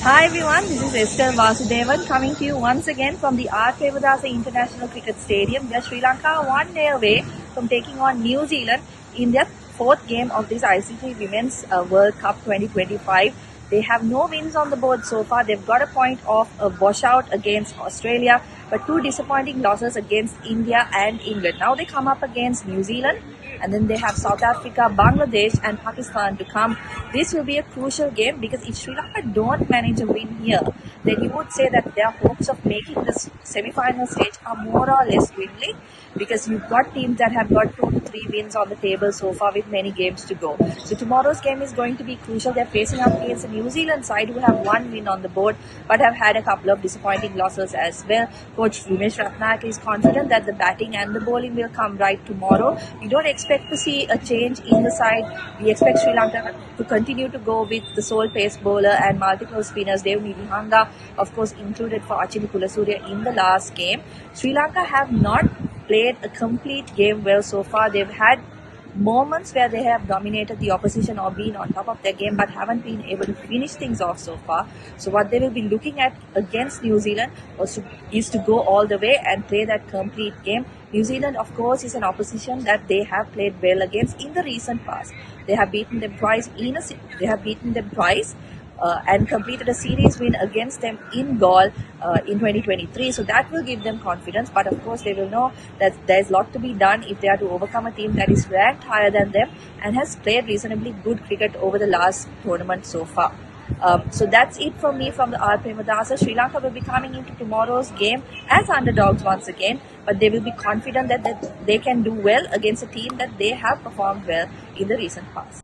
Hi everyone, this is Esther Vasudevan coming to you once again from the R. Premadasa International Cricket Stadium, where Sri Lanka 1 day away from taking on New Zealand in their fourth game of this ICC Women's World Cup 2025. They have no wins on the board so far. They've got a point of a washout against Australia, but two disappointing losses against India and England. Now they come up against New Zealand, and then they have South Africa, Bangladesh and Pakistan to come. This will be a crucial game because if Sri Lanka don't manage a win here, then you would say that their hopes of making this semi-final stage are more or less dwindling, because you've got teams that have got 2 to 3 wins on the table so far with many games to go. So tomorrow's game is going to be crucial. They're facing up against a New Zealand side who have 1 win on the board but have had a couple of disappointing losses as well. Coach Umesh Ratnayake is confident that the batting and the bowling will come right tomorrow. We don't expect to see a change in the side. We expect Sri Lanka to continue to go with the sole pace bowler and multiple spinners. Dev Nidihanga, of course, included for Achini Kulasurya in the last game. Sri Lanka have not played a complete game well so far. They've had moments where they have dominated the opposition or been on top of their game but haven't been able to finish things off so far. So what they will be looking at against New Zealand is to go all the way and play that complete game. New Zealand, of course, is an opposition that they have played well against in the recent past. They have beaten them twice and completed a series win against them in Galle in 2023. So that will give them confidence. But of course, they will know that there's a lot to be done if they are to overcome a team that is ranked higher than them and has played reasonably good cricket over the last tournament so far. So that's it from me from the R. Premadasa. Sri Lanka will be coming into tomorrow's game as underdogs once again, but they will be confident that they can do well against a team that they have performed well in the recent past.